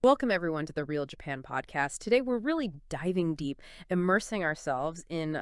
Welcome, everyone, to the Real Japan podcast. Today, we're really diving deep, immersing ourselves in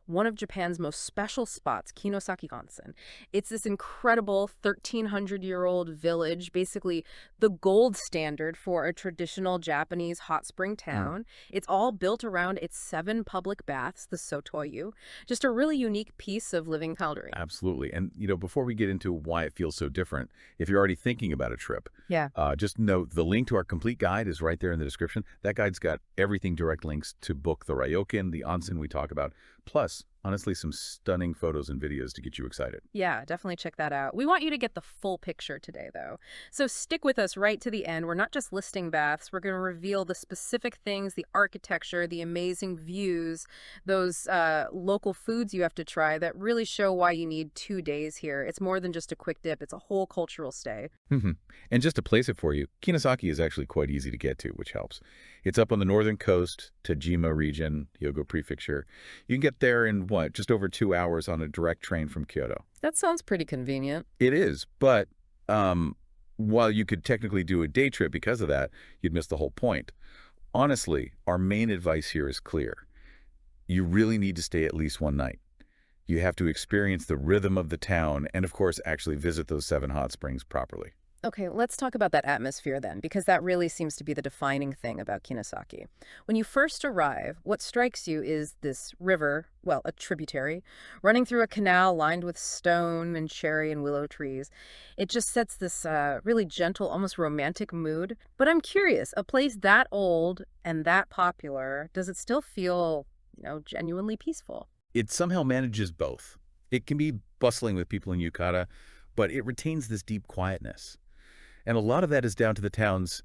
one of Japan's most special spots, Kinosaki Onsen. It's this incredible 1,300-year-old village, basically the gold standard for a traditional Japanese hot spring town. It's all built around its 7 public baths, the Sotoyu, just a really unique piece of living caldering. Absolutely. And, before we get into why it feels so different, if you're already thinking about a trip, Yeah. just note the link to our complete guide is right there in the description. That guide's got everything direct links to book the ryokan, the onsen we talk about, plus, honestly, some stunning photos and videos to get you excited. Yeah, definitely check that out. We want you to get the full picture today, though. So stick with us right to the end. We're not just listing baths. We're going to reveal the specific things, the architecture, the amazing views, those local foods you have to try that really show why you need 2 days here. It's more than just a quick dip. It's a whole cultural stay. And just to place it for you, Kinosaki is actually quite easy to get to, which helps. It's up on the northern coast, Tajima region, Hyogo Prefecture. You can get there in, just over 2 hours on a direct train from Kyoto. That sounds pretty convenient. It is, but while you could technically do a day trip because of that, you'd miss the whole point. Honestly, our main advice here is clear. You really need to stay at least one night. You have to experience the rhythm of the town and, of course, actually visit those 7 hot springs properly. Okay, let's talk about that atmosphere then, because that really seems to be the defining thing about Kinosaki. When you first arrive, what strikes you is this river, well, a tributary, running through a canal lined with stone and cherry and willow trees. It just sets this really gentle, almost romantic mood. But I'm curious, a place that old and that popular, does it still feel, genuinely peaceful? It somehow manages both. It can be bustling with people in yukata, but it retains this deep quietness. And a lot of that is down to the town's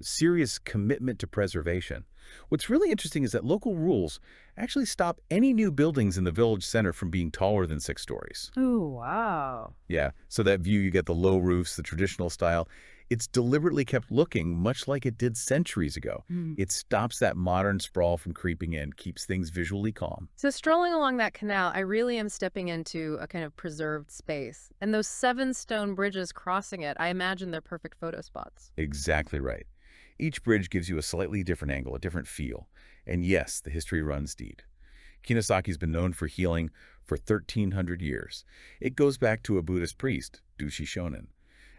serious commitment to preservation. What's really interesting is that local rules actually stop any new buildings in the village center from being taller than 6 stories. Oh, wow. Yeah, so that view, you get the low roofs, the traditional style. It's deliberately kept looking much like it did centuries ago. It stops that modern sprawl from creeping in, keeps things visually calm. So strolling along that canal, I really am stepping into a kind of preserved space. And those 7 stone bridges crossing it, I imagine they're perfect photo spots. Exactly right. Each bridge gives you a slightly different angle, a different feel. And yes, the history runs deep. Kinosaki's been known for healing for 1,300 years. It goes back to a Buddhist priest, Dushi Shonin.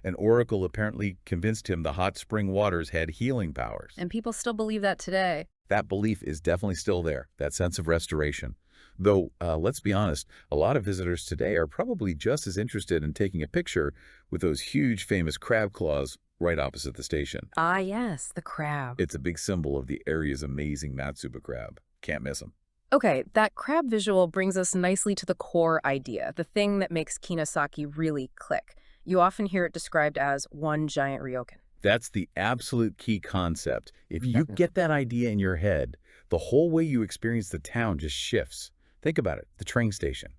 An oracle apparently convinced him the hot spring waters had healing powers. And people still believe that today. That belief is definitely still there, that sense of restoration. Though, let's be honest, a lot of visitors today are probably just as interested in taking a picture with those huge famous crab claws right opposite the station. Ah, yes, the crab. It's a big symbol of the area's amazing Matsuba crab. Can't miss them. Okay, that crab visual brings us nicely to the core idea, the thing that makes Kinosaki really click. You often hear it described as one giant ryokan. That's the absolute key concept. If you get that idea in your head, the whole way you experience the town just shifts. Think about it. The train station.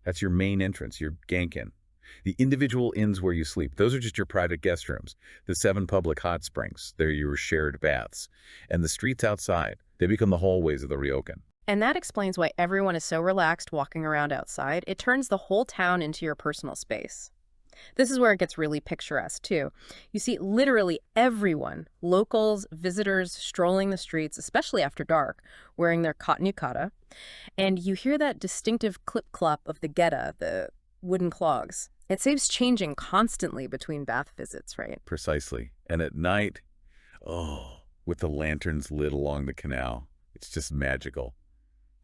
That's your main entrance, your gankin. The individual inns where you sleep, those are just your private guest rooms. The 7 public hot springs, they're your shared baths. And the streets outside, they become the hallways of the ryokan. And that explains why everyone is so relaxed walking around outside. It turns the whole town into your personal space. This is where it gets really picturesque, too. You see literally everyone, locals, visitors, strolling the streets, especially after dark, wearing their cotton yukata. And you hear that distinctive clip-clop of the geta, the wooden clogs. It saves changing constantly between bath visits, right? Precisely. And at night, with the lanterns lit along the canal, it's just magical.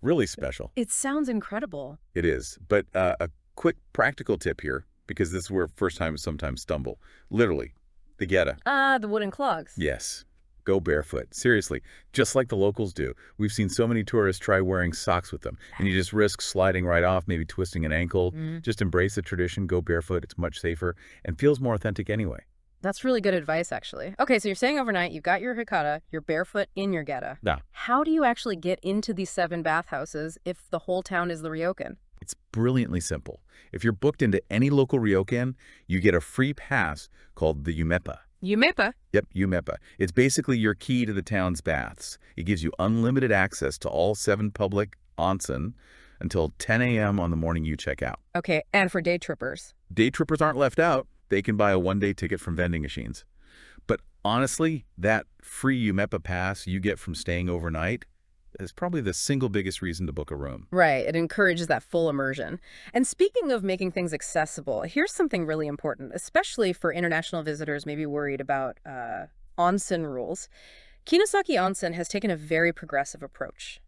Really special. It sounds incredible. It is. But a quick practical tip here, because this is where first time sometimes stumble. Literally, the geta. Ah, the wooden clogs. Yes. Go barefoot. Seriously, just like the locals do. We've seen so many tourists try wearing socks with them, and you just risk sliding right off, maybe twisting an ankle. Just embrace the tradition, go barefoot. It's much safer and feels more authentic anyway. That's really good advice, actually. Okay, so you're staying overnight, you've got your yukata, you're barefoot in your geta. Yeah. How do you actually get into these 7 bathhouses if the whole town is the ryokan? It's brilliantly simple. If you're booked into any local ryokan, you get a free pass called the Yumepa. Yumepa? Yep, Yumepa. It's basically your key to the town's baths. It gives you unlimited access to all 7 public onsen until 10 a.m. on the morning you check out. Okay, and for day trippers? Day trippers aren't left out. They can buy a one-day ticket from vending machines. But honestly, that free Yumepa pass you get from staying overnight is probably the single biggest reason to book a room. Right, it encourages that full immersion. And speaking of making things accessible, here's something really important, especially for international visitors maybe worried about onsen rules. Kinosaki Onsen has taken a very progressive approach.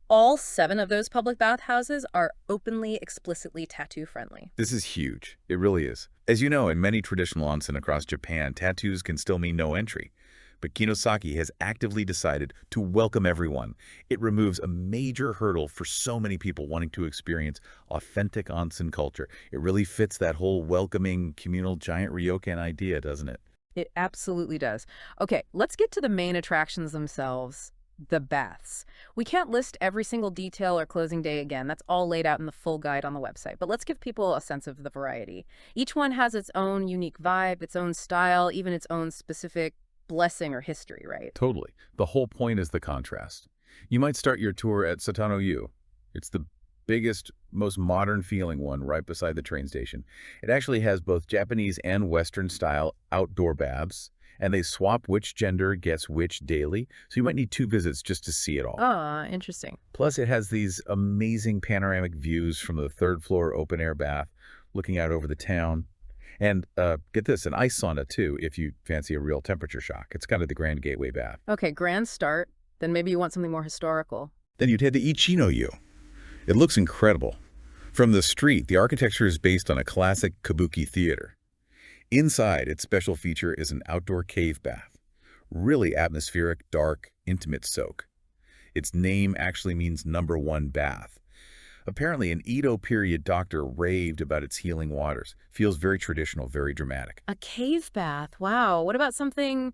All 7 of those public bathhouses are openly, explicitly tattoo-friendly. This is huge. It really is. As you know, in many traditional onsen across Japan, tattoos can still mean no entry. But Kinosaki has actively decided to welcome everyone. It removes a major hurdle for so many people wanting to experience authentic onsen culture. It really fits that whole welcoming, communal giant ryokan idea, doesn't it? It absolutely does. Okay, let's get to the main attractions themselves, the baths. We can't list every single detail or closing day again. That's all laid out in the full guide on the website. But let's give people a sense of the variety. Each one has its own unique vibe, its own style, even its own specific blessing or history, right? Totally. The whole point is the contrast. You might start your tour at Satano-yu. It's the biggest, most modern feeling one right beside the train station. It actually has both Japanese and Western style outdoor baths, and they swap which gender gets which daily, so you might need 2 visits just to see it all. Ah, interesting. Plus, it has these amazing panoramic views from the 3rd floor open air bath, looking out over the town. And get this, an ice sauna too, if you fancy a real temperature shock. It's kind of the grand gateway bath. Okay, grand start. Then maybe you want something more historical. Then you'd head to Ichino-yu. It looks incredible. From the street, the architecture is based on a classic kabuki theater. Inside, its special feature is an outdoor cave bath. Really atmospheric, dark, intimate soak. Its name actually means #1 bath. Apparently, an Edo period doctor raved about its healing waters. Feels very traditional, very dramatic. A cave bath. Wow. What about something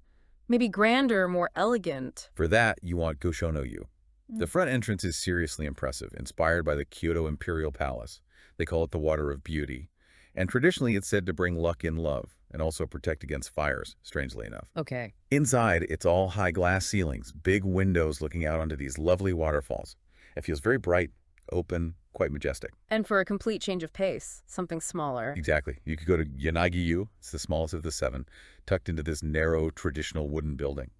maybe grander, more elegant? For that, you want Goshono-yu. The front entrance is seriously impressive, inspired by the Kyoto Imperial Palace. They call it the Water of Beauty. And traditionally, it's said to bring luck in love and also protect against fires, strangely enough. Okay. Inside, it's all high glass ceilings, big windows looking out onto these lovely waterfalls. It feels very bright, open, quite majestic. And for a complete change of pace, something smaller. Exactly. You could go to Yanagi-yu, it's the smallest of the 7, tucked into this narrow, traditional wooden building.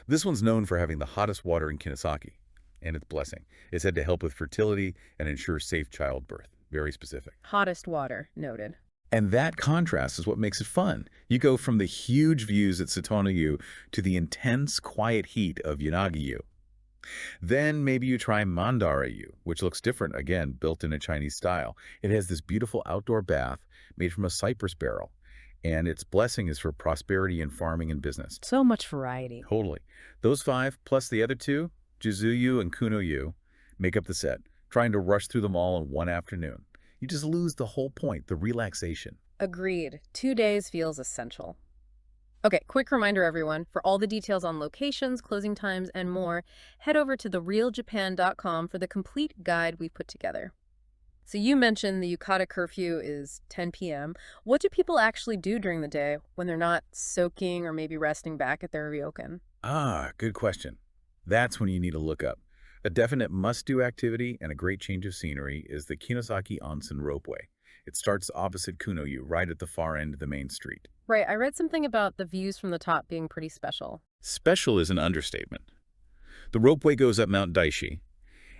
This one's known for having the hottest water in Kinosaki, and its blessing. It's said to help with fertility and ensure safe childbirth. Very specific. Hottest water, noted. And that contrast is what makes it fun. You go from the huge views at Satano-yu to the intense, quiet heat of Yanagi-yu. Then maybe you try Mandara-yu, which looks different, again, built in a Chinese style. It has this beautiful outdoor bath made from a cypress barrel, and its blessing is for prosperity in farming and business. So much variety. Totally. Those 5, plus the other 2, Jizuyu and Kuno-yu, make up the set, trying to rush through them all in one afternoon. You just lose the whole point, the relaxation. Agreed. 2 days feels essential. Okay, quick reminder, everyone. For all the details on locations, closing times, and more, head over to therealjapan.com for the complete guide we put together. So you mentioned the yukata curfew is 10 p.m. What do people actually do during the day when they're not soaking or maybe resting back at their ryokan? Ah, good question. That's when you need to look up. A definite must-do activity and a great change of scenery is the Kinosaki Onsen ropeway. It starts opposite Kuno-yu, right at the far end of the main street. Right, I read something about the views from the top being pretty special. Special is an understatement. The ropeway goes up Mount Daishi,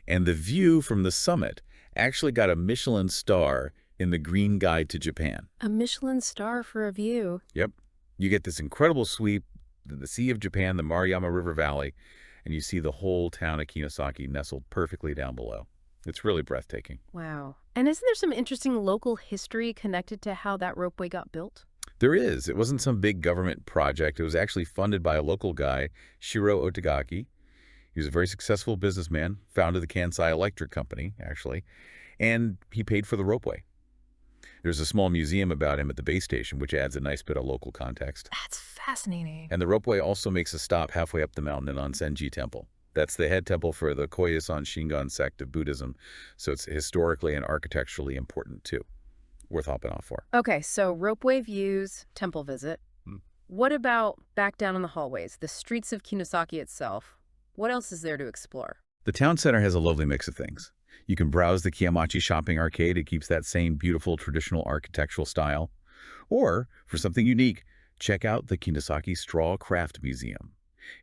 and the view from the summit actually got a Michelin star in the Green Guide to Japan. A Michelin star for a view. Yep. You get this incredible sweep, the Sea of Japan, the Maruyama River Valley, and you see the whole town of Kinosaki nestled perfectly down below. It's really breathtaking. Wow. And isn't there some interesting local history connected to how that ropeway got built? There is. It wasn't some big government project. It was actually funded by a local guy, Shiro Otagaki. He was a very successful businessman, founded the Kansai Electric Company, actually, and he paid for the ropeway. There's a small museum about him at the base station, which adds a nice bit of local context. That's fascinating. And the ropeway also makes a stop halfway up the mountain in Onsenji Temple. That's the head temple for the Koyasan Shingon sect of Buddhism, so it's historically and architecturally important too. Worth hopping off for. Okay, so ropeway views, temple visit. What about back down in the hallways, the streets of Kinosaki itself? What else is there to explore? The town center has a lovely mix of things. You can browse the Kiyamachi shopping arcade. It keeps that same beautiful traditional architectural style. Or, for something unique, Check out the Kinosaki Straw Craft Museum.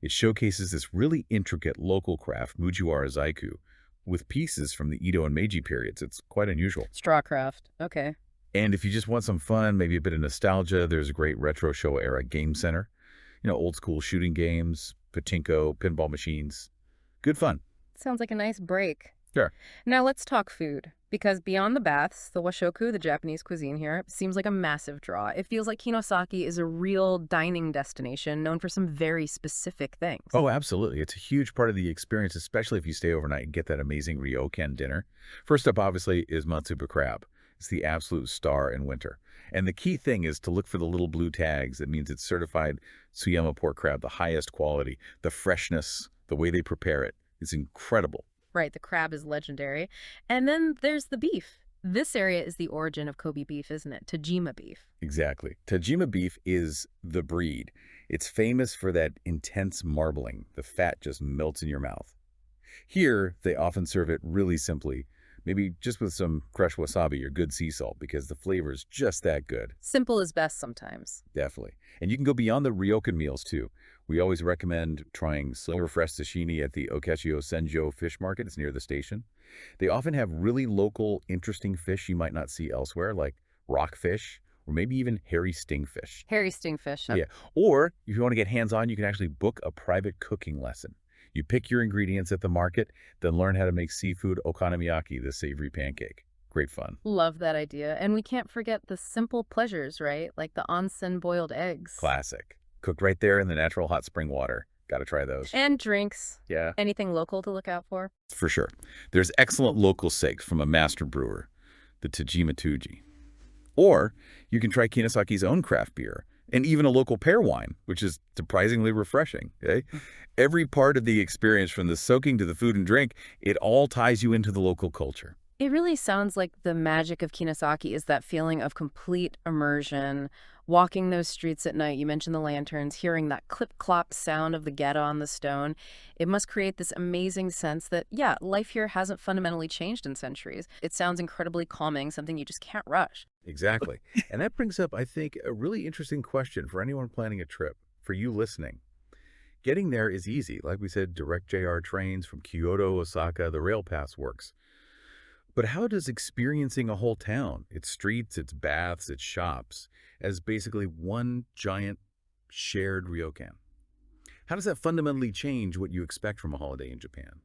It showcases this really intricate local craft, Mujiwara Zaiku, with pieces from the Edo and Meiji periods. It's quite unusual. Strawcraft. Okay. And if you just want some fun, maybe a bit of nostalgia, there's a great retro show era game center. Old school shooting games, pachinko, pinball machines. Good fun. Sounds like a nice break. Sure. Now let's talk food, because beyond the baths, the washoku, the Japanese cuisine here, seems like a massive draw. It feels like Kinosaki is a real dining destination known for some very specific things. Oh, absolutely. It's a huge part of the experience, especially if you stay overnight and get that amazing ryokan dinner. First up, obviously, is matsuba crab. It's the absolute star in winter. And the key thing is to look for the little blue tags. That means it's certified Tsuyama pork crab, the highest quality, the freshness, the way they prepare it. It's incredible. Right, the crab is legendary. And then there's the beef. This area is the origin of Kobe beef, isn't it? Tajima beef. Exactly. Tajima beef is the breed. It's famous for that intense marbling. The fat just melts in your mouth. Here, they often serve it really simply, maybe just with some crushed wasabi or good sea salt, because the flavor is just that good. Simple is best sometimes. Definitely. And you can go beyond the ryokan meals, too. We always recommend trying silver fresh sashimi at the Okeshio Senjo fish market. It's near the station. They often have really local, interesting fish you might not see elsewhere, like rockfish or maybe even hairy stingfish. Hairy stingfish. Yeah. Or if you want to get hands-on, you can actually book a private cooking lesson. You pick your ingredients at the market, then learn how to make seafood okonomiyaki, the savory pancake. Great fun. Love that idea. And we can't forget the simple pleasures, right? Like the onsen boiled eggs. Classic. Cooked right there in the natural hot spring water. Got to try those. And drinks. Yeah. Anything local to look out for? For sure. There's excellent local sakes from a master brewer, the Tajima Tuji. Or you can try Kinosaki's own craft beer and even a local pear wine, which is surprisingly refreshing. Okay? Every part of the experience, from the soaking to the food and drink, it all ties you into the local culture. It really sounds like the magic of Kinosaki is that feeling of complete immersion. Walking those streets at night, you mentioned the lanterns, hearing that clip-clop sound of the geta on the stone. It must create this amazing sense that, yeah, life here hasn't fundamentally changed in centuries. It sounds incredibly calming, something you just can't rush. Exactly. And that brings up, I think, a really interesting question for anyone planning a trip, for you listening. Getting there is easy. Like we said, direct JR trains from Kyoto, Osaka, the rail pass works. But how does experiencing a whole town, its streets, its baths, its shops, as basically one giant shared ryokan, how does that fundamentally change what you expect from a holiday in Japan?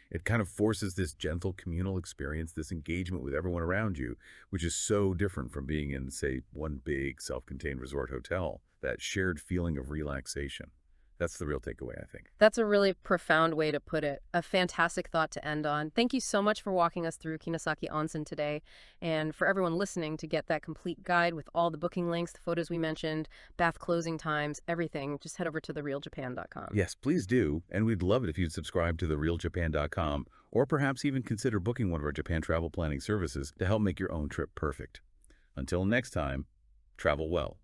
It kind of forces this gentle communal experience, this engagement with everyone around you, which is so different from being in, say, one big self-contained resort hotel, that shared feeling of relaxation. That's the real takeaway, I think. That's a really profound way to put it. A fantastic thought to end on. Thank you so much for walking us through Kinosaki Onsen today. And for everyone listening, to get that complete guide with all the booking links, the photos we mentioned, bath closing times, everything, just head over to therealjapan.com. Yes, please do. And we'd love it if you'd subscribe to therealjapan.com, or perhaps even consider booking one of our Japan travel planning services to help make your own trip perfect. Until next time, travel well.